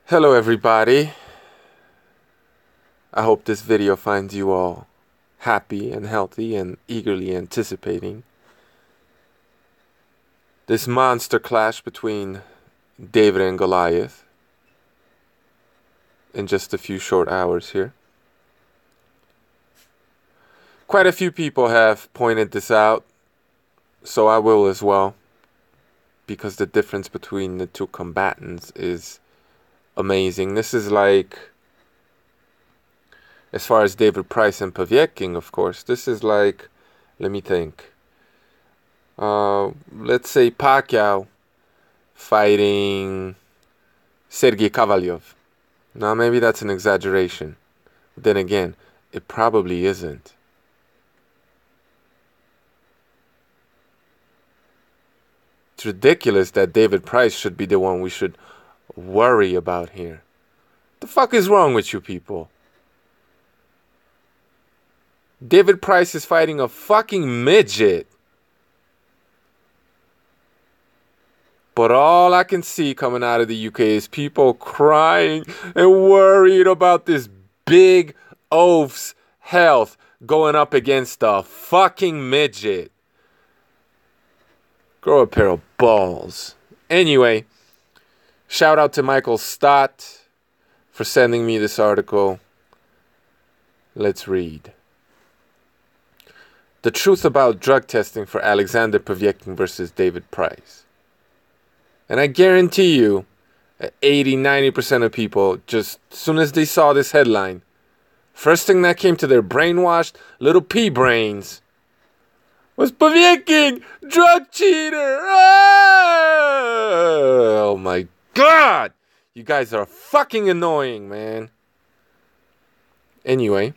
Hello everybody. I hope this video finds you all happy and healthy and eagerly anticipating this monster clash between David and Goliath in just a few short hours here. Quite a few people have pointed this out, so I will as well, because the difference between the two combatants is amazing. This is like, as far as David Price and Povetkin, of course, this is like, let me think. Let's say Pacquiao fighting Sergey Kovalev. Now, maybe that's an exaggeration. Then again, it probably isn't. It's ridiculous that David Price should be the one we should worry about here. The fuck is wrong with you people? David Price is fighting a fucking midget. But all I can see coming out of the UK is people crying and worried about this big oaf's health going up against a fucking midget. Grow a pair of balls. Anyway, shout out to Michael Stott for sending me this article. Let's read. The truth about drug testing for Alexander Povetkin versus David Price. And I guarantee you, 80-90% of people, just as soon as they saw this headline, first thing that came to their brainwashed little pea brains was Povetkin, drug cheater. Oh my God! You guys are fucking annoying, man. Anyway.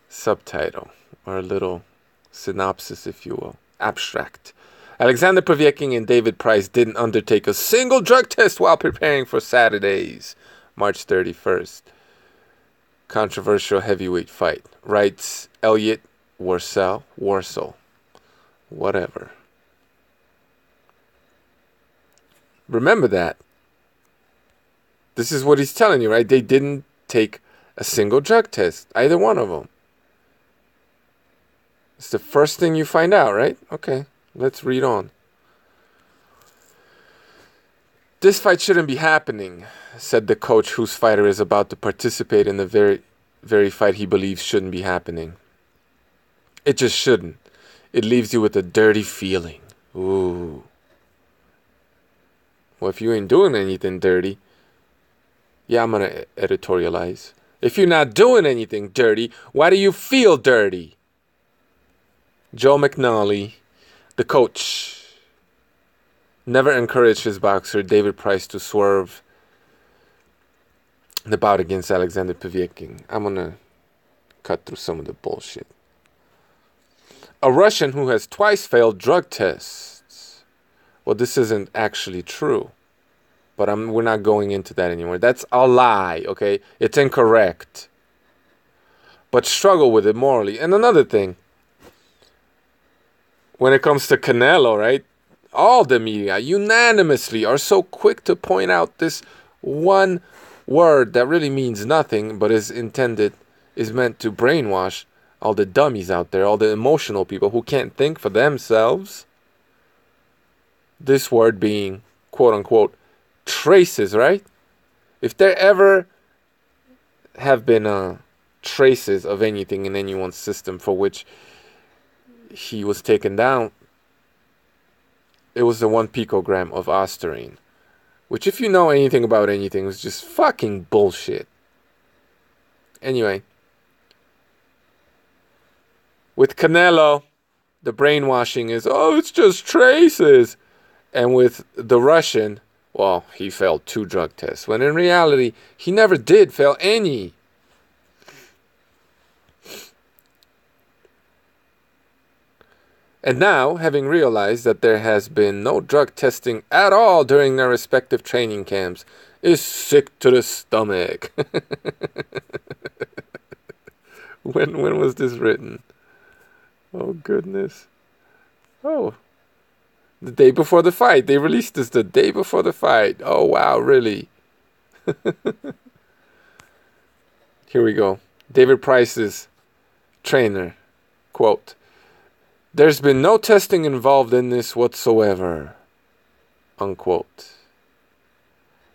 Subtitle, or a little synopsis, if you will. Abstract. Alexander Povetkin and David Price didn't undertake a single drug test while preparing for Saturday's March 31st controversial heavyweight fight, writes Elliot Warsaw. Whatever. Remember that. This is what he's telling you, right? They didn't take a single drug test, either one of them. It's the first thing you find out, right? Okay, let's read on. This fight shouldn't be happening, said the coach whose fighter is about to participate in the very fight he believes shouldn't be happening. It just shouldn't. It leaves you with a dirty feeling. Ooh. Well, if you ain't doing anything dirty, yeah, I'm going to editorialize. If you're not doing anything dirty, why do you feel dirty? Joe McNally, the coach, never encouraged his boxer David Price to swerve the bout against Alexander Povetkin. I'm going to cut through some of the bullshit. A Russian who has twice failed drug tests. Well, this isn't actually true, but we're not going into that anymore. That's a lie, okay? It's incorrect. But struggle with it morally. And another thing, when it comes to Canelo, right? All the media unanimously are so quick to point out this one word that really means nothing, but is meant to brainwash all the dummies out there, all the emotional people who can't think for themselves. This word being, quote unquote, traces, right? If there ever have been traces of anything in anyone's system for which he was taken down, it was the 1 picogram of ostarine, which, if you know anything about anything, was just fucking bullshit. Anyway, with Canelo, the brainwashing is, oh, it's just traces. And with the Russian, well, he failed 2 drug tests, when in reality, he never did fail any. And now, having realized that there has been no drug testing at all during their respective training camps, is sick to the stomach. When was this written? Oh, goodness. Oh, The day before the fight. They released this the day before the fight. Oh, wow, really? Here we go. David Price's trainer. Quote, "There's been no testing involved in this whatsoever." Unquote.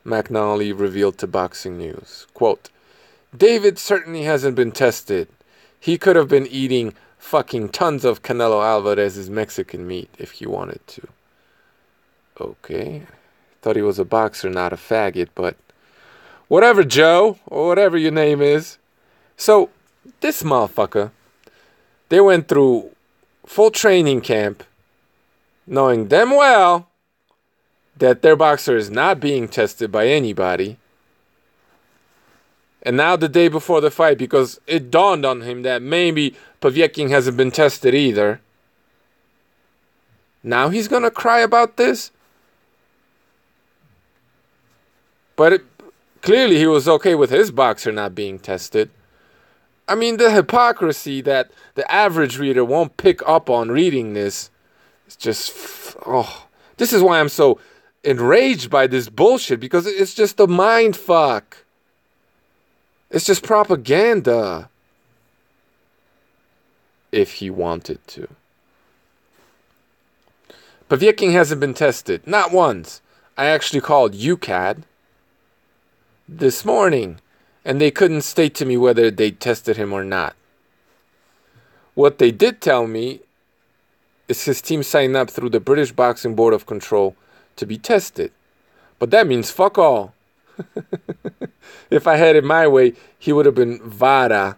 McNally revealed to Boxing News. Quote, "David certainly hasn't been tested. He could have been eating fucking tons of Canelo Alvarez's Mexican meat if he wanted to." Okay. Thought he was a boxer, not a faggot, but whatever, Joe, or whatever your name is. So, this motherfucker, they went through full training camp knowing damn well that their boxer is not being tested by anybody. And now the day before the fight, because it dawned on him that maybe Povetkin hasn't been tested either, now he's going to cry about this? But clearly he was okay with his boxer not being tested. I mean, the hypocrisy that the average reader won't pick up on reading this is just, oh, this is why I'm so enraged by this bullshit, because it's just a mind fuck. It's just propaganda. If he wanted to. Povetkin hasn't been tested. Not once. I actually called UCAD this morning, and they couldn't state to me whether they tested him or not. What they did tell me is his team signed up through the British Boxing Board of Control to be tested. But that means fuck all. If I had it my way, he would have been VADA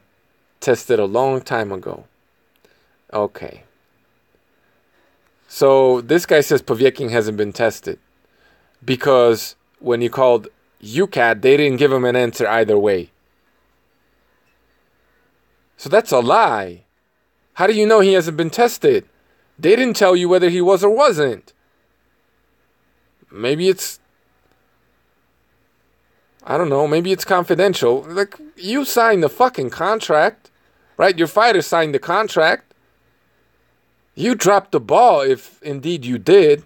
tested a long time ago. Okay. So this guy says Povetkin hasn't been tested because when he called UCAD, they didn't give him an answer either way. So that's a lie. How do you know he hasn't been tested? They didn't tell you whether he was or wasn't. Maybe it's, I don't know, maybe it's confidential. Like, you signed the fucking contract, right? Your fighter signed the contract. You dropped the ball if indeed you did,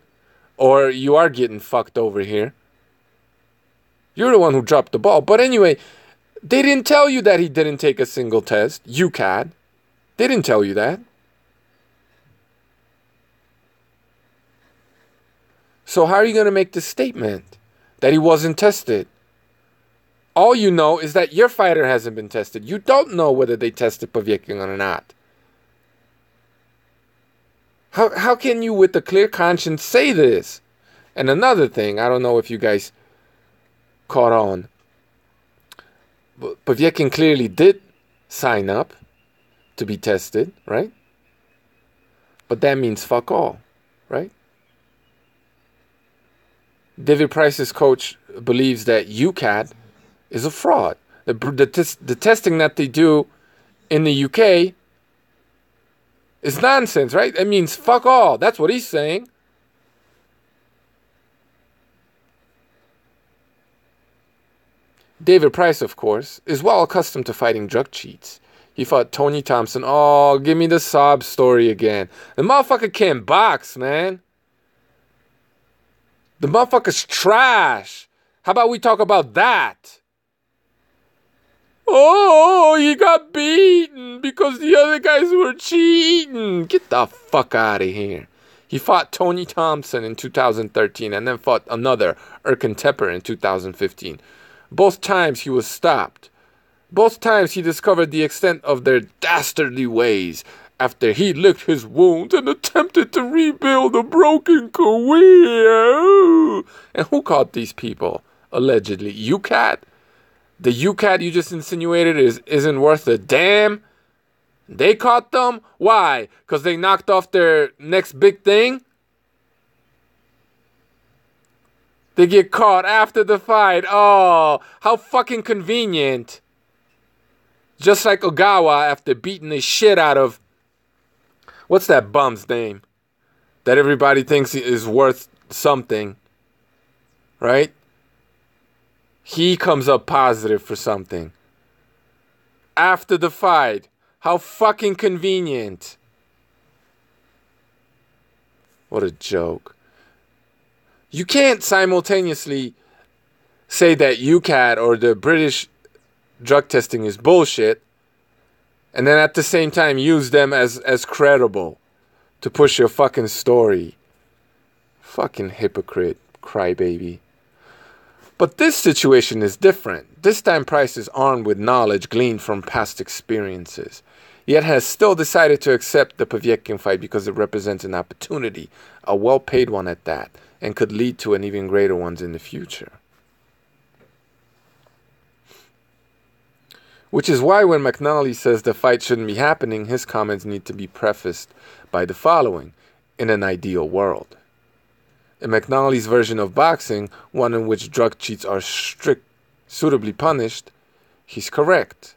or you are getting fucked over here. You're the one who dropped the ball. But anyway, they didn't tell you that he didn't take a single test. UCAD. They didn't tell you that. So how are you going to make this statement that he wasn't tested? All you know is that your fighter hasn't been tested. You don't know whether they tested Povetkin or not. How can you with a clear conscience say this? And another thing, I don't know if you guys caught on. But Povetkin clearly did sign up to be tested, right? But that means fuck all, right? David Price's coach believes that UCAD is a fraud. The testing that they do in the UK is nonsense, right? It means fuck all. That's what he's saying. David Price, of course, is well accustomed to fighting drug cheats. He fought Tony Thompson. Oh, give me the sob story again. The motherfucker can't box, man. The motherfucker's trash. How about we talk about that? Oh, he got beaten because the other guys were cheating. Get the fuck out of here. He fought Tony Thompson in 2013 and then fought another, Erkan Tepper, in 2015. Both times he was stopped. Both times he discovered the extent of their dastardly ways after he licked his wounds and attempted to rebuild a broken career. And who caught these people? Allegedly. UCAD? The UCAD you just insinuated isn't worth a damn? They caught them? Why? Because they knocked off their next big thing? They get caught after the fight. Oh, how fucking convenient. Just like Ogawa after beating the shit out of... What's that bum's name? That everybody thinks is worth something. Right? He comes up positive for something. After the fight. How fucking convenient. What a joke. You can't simultaneously say that UCAD or the British drug testing is bullshit and then at the same time use them as credible to push your fucking story. Fucking hypocrite, crybaby. But this situation is different. This time Price is armed with knowledge gleaned from past experiences, yet has still decided to accept the Povetkin fight because it represents an opportunity, a well-paid one at that, and could lead to an even greater one in the future. Which is why when McNally says the fight shouldn't be happening, his comments need to be prefaced by the following: in an ideal world. In McNally's version of boxing, one in which drug cheats are suitably punished, he's correct.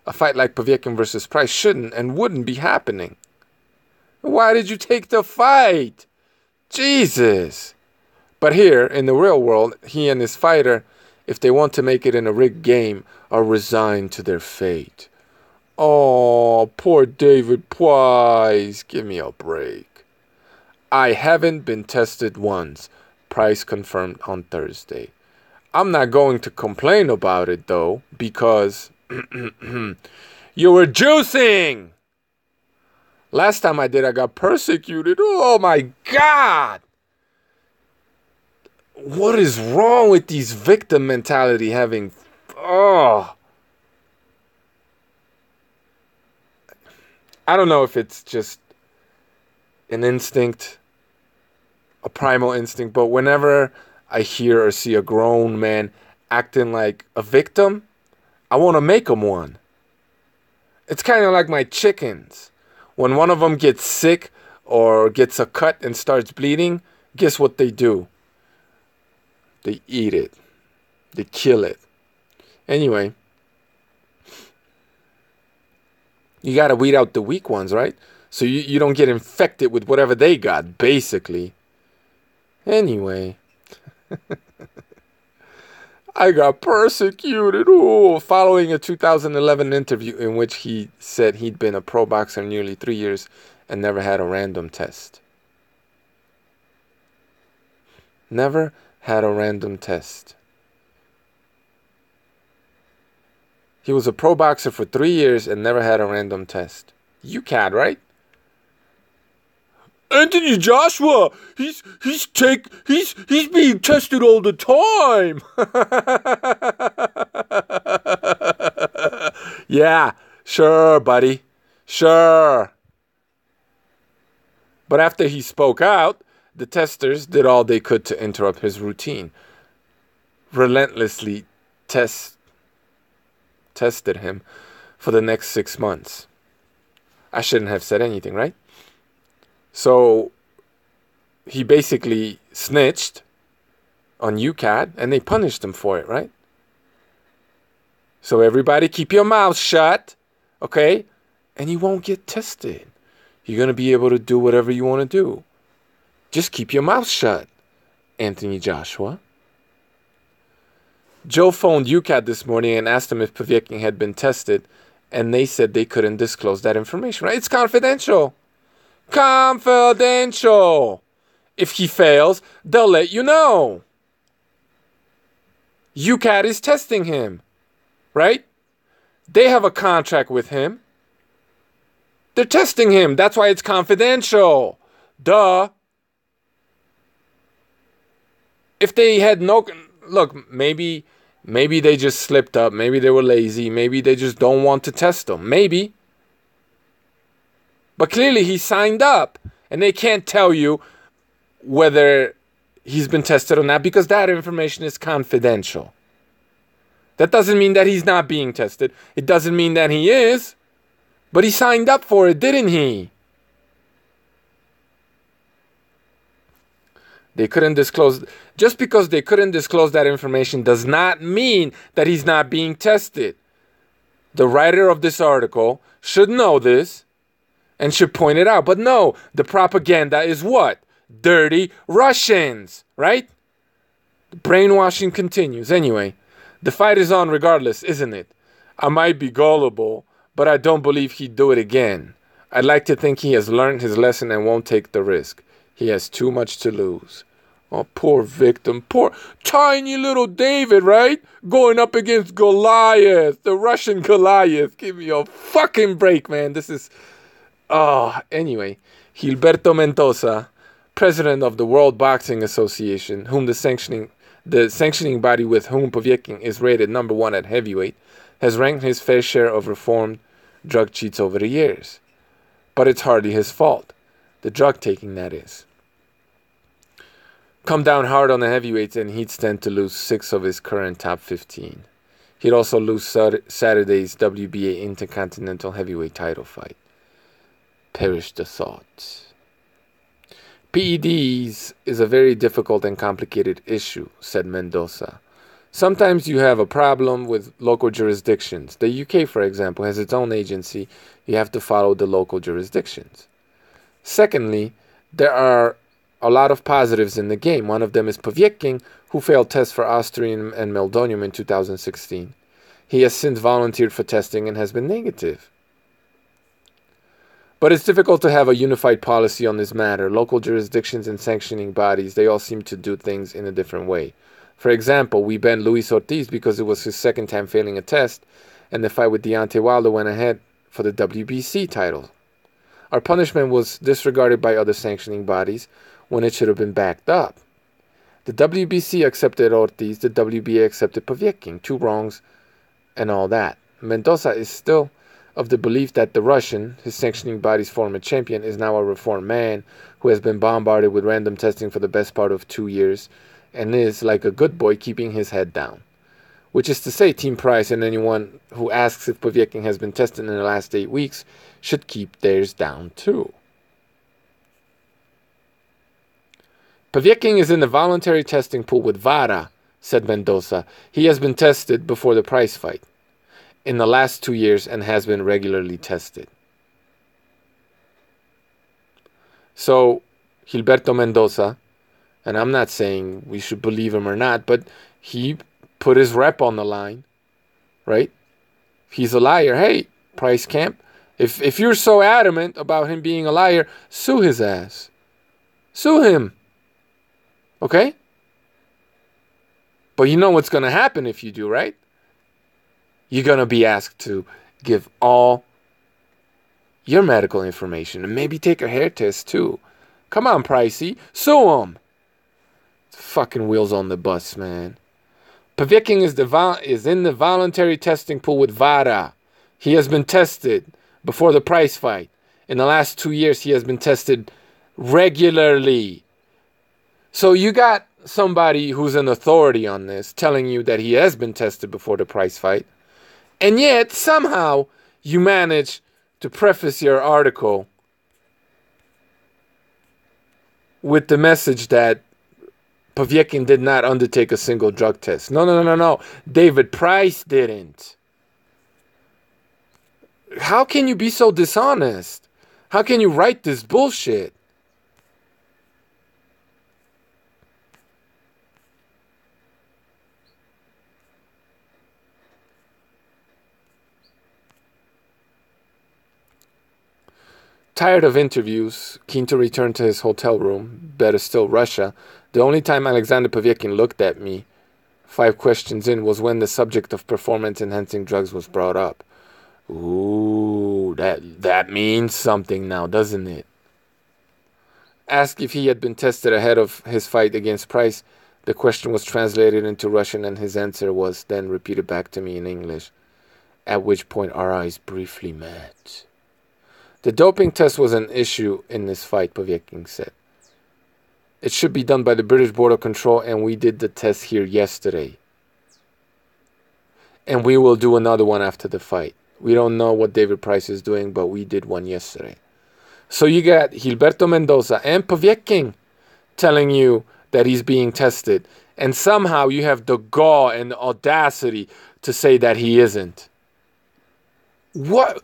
A fight like Povetkin versus Price shouldn't and wouldn't be happening. Why did you take the fight? Jesus! But here, in the real world, he and his fighter, if they want to make it in a rigged game, are resigned to their fate. Oh, poor David Price. Give me a break. I haven't been tested once, Price confirmed on Thursday. I'm not going to complain about it, though, because you were juicing. Last time I did, I got persecuted. Oh, my God. What is wrong with these victim mentality having... Oh. I don't know if it's just an instinct, a primal instinct, but whenever I hear or see a grown man acting like a victim, I want to make him one. It's kind of like my chickens. When one of them gets sick or gets a cut and starts bleeding, guess what they do? They eat it. They kill it. Anyway, you got to weed out the weak ones, right? So you don't get infected with whatever they got, basically. Anyway. I got persecuted. Ooh, following a 2011 interview in which he said he'd been a pro boxer nearly 3 years and never had a random test. Never had a random test. He was a pro boxer for 3 years and never had a random test. UCAD, right? Anthony Joshua, he's being tested all the time. Yeah, sure, buddy. Sure. But after he spoke out, the testers did all they could to interrupt his routine. Relentlessly tested him for the next 6 months. I shouldn't have said anything, right? So he basically snitched on UCAD and they punished him for it, right? So everybody keep your mouth shut, okay? And you won't get tested. You're going to be able to do whatever you want to do. Just keep your mouth shut, Anthony Joshua. Joe phoned UCAD this morning and asked him if Povetkin had been tested, and they said they couldn't disclose that information, right? It's confidential. Confidential. If he fails, they'll let you know. UCAD is testing him, right? They have a contract with him. They're testing him. That's why it's confidential. Duh. If they had no... Look, maybe they just slipped up. Maybe they were lazy. Maybe they just don't want to test him. Maybe. But clearly he signed up. And they can't tell you whether he's been tested or not because that information is confidential. That doesn't mean that he's not being tested. It doesn't mean that he is. But he signed up for it, didn't he? They couldn't disclose. Just because they couldn't disclose that information does not mean that he's not being tested. The writer of this article should know this and should point it out. But no, the propaganda is what? Dirty Russians, right? The brainwashing continues. Anyway, the fight is on regardless, isn't it? I might be gullible, but I don't believe he'd do it again. I'd like to think he has learned his lesson and won't take the risk. He has too much to lose. Oh, poor victim. Poor tiny little David, right? Going up against Goliath, the Russian Goliath. Give me a fucking break, man. This is... anyway. Gilberto Mendoza, president of the World Boxing Association, whom the sanctioning body with whom Povetkin is rated number 1 at heavyweight, has ranked his fair share of reformed drug cheats over the years. But it's hardly his fault. The drug taking, that is. Come down hard on the heavyweights and he'd stand to lose 6 of his current top 15. He'd also lose Saturday's WBA Intercontinental Heavyweight title fight. Perish the thought. PEDs is a very difficult and complicated issue, said Mendoza. Sometimes you have a problem with local jurisdictions. The UK, for example, has its own agency. You have to follow the local jurisdictions. Secondly, there are a lot of positives in the game. One of them is Povetkin, who failed tests for Austrian and meldonium in 2016. He has since volunteered for testing and has been negative. But it's difficult to have a unified policy on this matter. Local jurisdictions and sanctioning bodies, they all seem to do things in a different way. For example, we banned Luis Ortiz because it was his second time failing a test, and the fight with Deontay Wilder went ahead for the WBC title. Our punishment was disregarded by other sanctioning bodies when it should have been backed up. The WBC accepted Ortiz, the WBA accepted Povetkin, 2 wrongs and all that. Mendoza is still of the belief that the Russian, his sanctioning body's former champion, is now a reformed man who has been bombarded with random testing for the best part of 2 years and is, like a good boy, keeping his head down. Which is to say, Team Price and anyone who asks if Povetkin has been tested in the last 8 weeks should keep theirs down too. Povetkin is in the voluntary testing pool with VADA, said Mendoza. He has been tested before the Price fight in the last 2 years and has been regularly tested. So, Gilberto Mendoza, and I'm not saying we should believe him or not, but he put his rep on the line, right? If he's a liar, hey, Price camp, if you're so adamant about him being a liar, sue his ass. Sue him. Okay? But you know what's going to happen if you do, right? You're going to be asked to give all your medical information and maybe take a hair test too. Come on, Pricey. Sue him. Fucking wheels on the bus, man. Povetkin is in the voluntary testing pool with VADA. He has been tested before the Price fight. In the last 2 years, he has been tested regularly. So you got somebody who's an authority on this telling you that he has been tested before the Price fight. And yet, somehow, you manage to preface your article with the message that Povetkin did not undertake a single drug test. No. David Price didn't. How can you be so dishonest? How can you write this bullshit? Tired of interviews, keen to return to his hotel room, better still Russia, the only time Alexander Povetkin looked at me, 5 questions in, was when the subject of performance-enhancing drugs was brought up. Ooh, that means something now, doesn't it? Asked if he had been tested ahead of his fight against Price, the question was translated into Russian and his answer was then repeated back to me in English, at which point our eyes briefly met. The doping test was an issue in this fight, Povetkin said. It should be done by the British Board of Control, and we did the test here yesterday. And we will do another one after the fight. We don't know what David Price is doing, but we did one yesterday. So you got Gilberto Mendoza and Povetkin telling you that he's being tested, and somehow you have the gall and the audacity to say that he isn't. What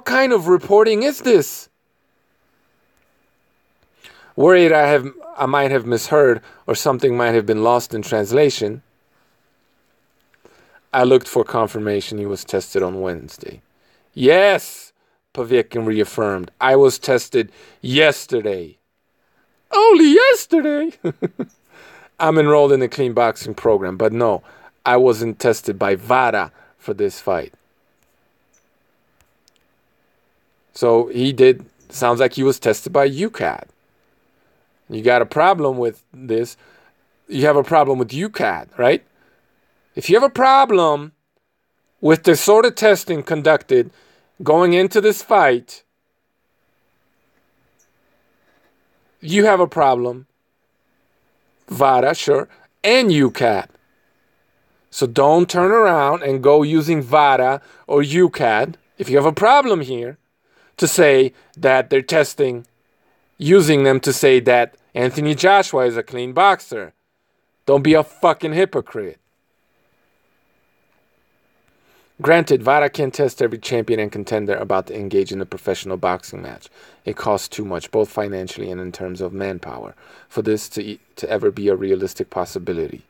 kind of reporting is this? Worried I might have misheard or something might have been lost in translation, I looked for confirmation he was tested on Wednesday. Yes, Povetkin reaffirmed. I was tested yesterday. Only yesterday. I'm enrolled in a clean boxing program, but no, I wasn't tested by VADA for this fight. So he did, sounds like he was tested by UCAD. You got a problem with this. You have a problem with UCAD, right? If you have a problem with the sort of testing conducted going into this fight, you have a problem. VADA, sure, and UCAD. So don't turn around and go using VADA or UCAD, if you have a problem here, to say that they're testing, using them to say that Anthony Joshua is a clean boxer. Don't be a fucking hypocrite. Granted, VADA can't test every champion and contender about to engage in a professional boxing match. It costs too much, both financially and in terms of manpower, for this to ever be a realistic possibility.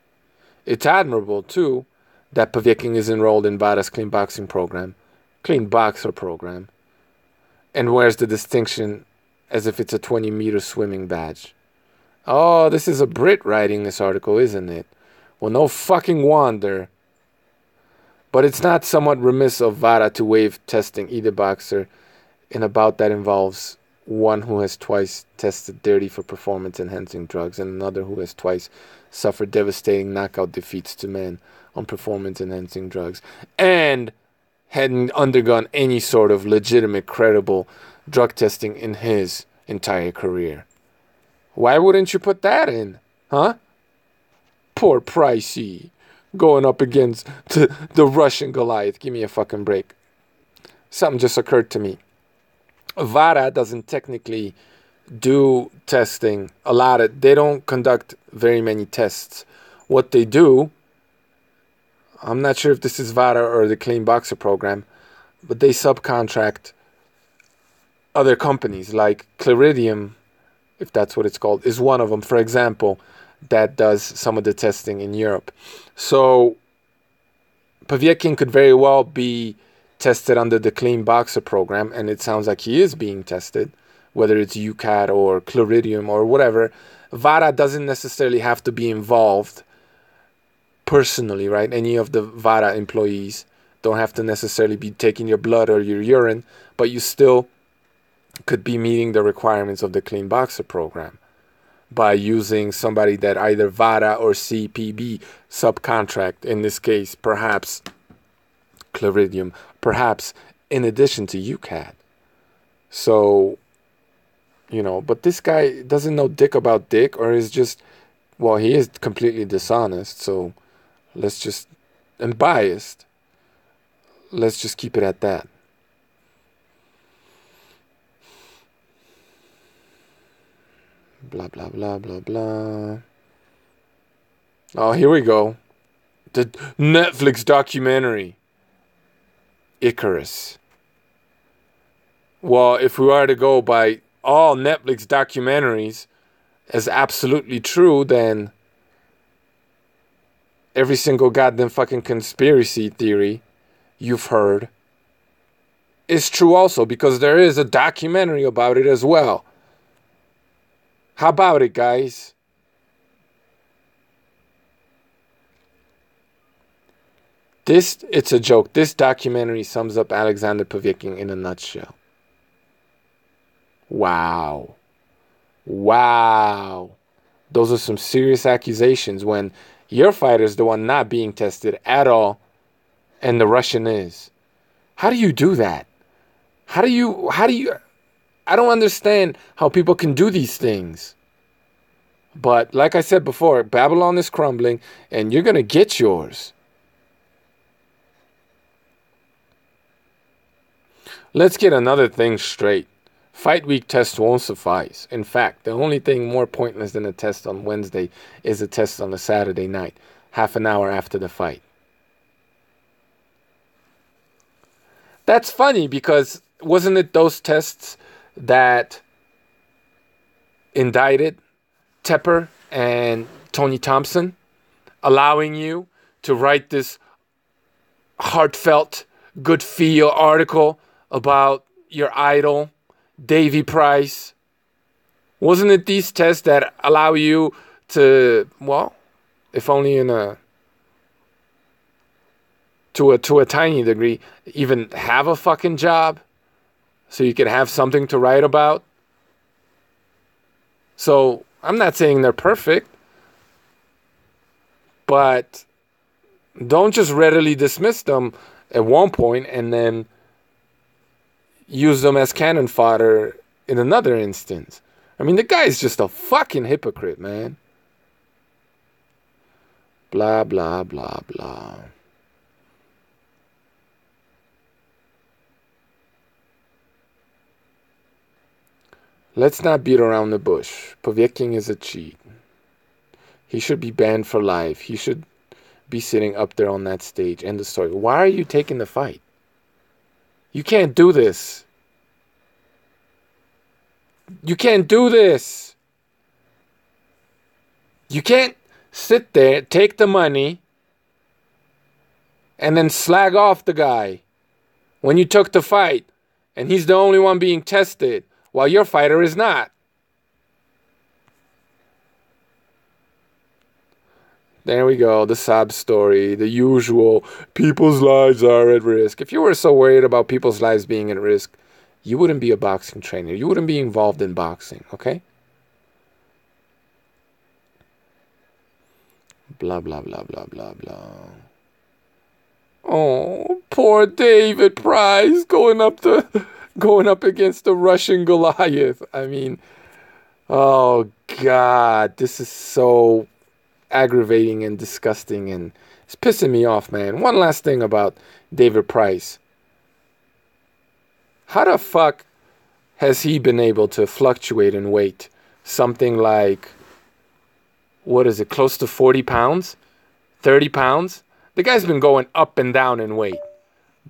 It's admirable, too, that Povetkin is enrolled in VADA's clean boxing program, clean boxer program, and wears the distinction as if it's a 20-meter swimming badge. Oh, this is a Brit writing this article, isn't it? Well, no fucking wonder. But it's not somewhat remiss of VADA to waive testing either boxer in a bout that involves one who has twice tested dirty for performance-enhancing drugs and another who has twice suffered devastating knockout defeats to men on performance-enhancing drugs and hadn't undergone any sort of legitimate, credible drug testing in his entire career. Why wouldn't you put that in? Huh? Poor Pricey. Going up against the Russian Goliath. Give me a fucking break. Something just occurred to me. VADA doesn't technically do testing. They don't conduct very many tests. What they do, I'm not sure if this is VADA or the Clean Boxer program, but they subcontract other companies like Claridium, if that's what it's called, is one of them. For example, that does some of the testing in Europe. So Povetkin could very well be tested under the Clean Boxer program, and it sounds like he is being tested, whether it's UCAD or Claridium or whatever. VADA doesn't necessarily have to be involved personally, right? Any of the VADA employees don't have to necessarily be taking your blood or your urine, but you still could be meeting the requirements of the Clean Boxer program by using somebody that either VADA or CPB subcontract, in this case, perhaps Claridium, perhaps in addition to UCAD. So, but this guy doesn't know dick about dick, or is just, well, he is completely dishonest, so and biased. Let's just keep it at that. Blah, blah, blah, blah, blah. Oh, here we go. The Netflix documentary, Icarus. Well, if we are to go by all Netflix documentaries as absolutely true, then every single goddamn fucking conspiracy theory you've heard is true also, because there is a documentary about it as well. How about it, guys? It's a joke. This documentary sums up Alexander Povetkin in a nutshell. Wow. Those are some serious accusations when your fighter's the one not being tested at all, and the Russian is. How do you do that? How do you... I don't understand how people can do these things. But like I said before, Babylon is crumbling, and you're going to get yours. Let's get another thing straight. Fight week tests won't suffice. In fact, the only thing more pointless than a test on Wednesday is a test on a Saturday night, half an hour after the fight. That's funny, because wasn't it those tests that indicted Tepper and Tony Thompson, allowing you to write this heartfelt, good feel article about your idol, Davy Price, Wasn't it these tests that allow you to, well, if only in a to a tiny degree, even have a fucking job so you can have something to write about? So I'm not saying they're perfect, but don't just readily dismiss them at one point and then use them as cannon fodder in another instance. I mean, the guy's just a fucking hypocrite, man. Blah, blah, blah, blah. Let's not beat around the bush. Povetkin is a cheat. He should be banned for life. He should be sitting up there on that stage. End of story. Why are you taking the fight? You can't do this. You can't do this. You can't sit there, take the money, and then slag off the guy when you took the fight and he's the only one being tested while your fighter is not. There we go, the sob story, the usual, people's lives are at risk. If you were so worried about people's lives being at risk, you wouldn't be a boxing trainer. You wouldn't be involved in boxing, okay? Blah, blah, blah, blah, blah, blah. Oh, poor David Price going up against the Russian Goliath. I mean, oh God, this is so aggravating and disgusting, and it's pissing me off, man. One last thing about David Price. How the fuck has he been able to fluctuate in weight? Something like, what is it, close to 40 pounds? 30 pounds? The guy's been going up and down in weight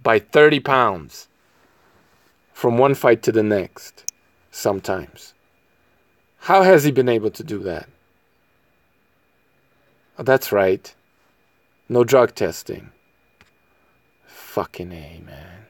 by 30 pounds from one fight to the next, sometimes. How has he been able to do that? Oh, that's right. No drug testing. Fucking A, man.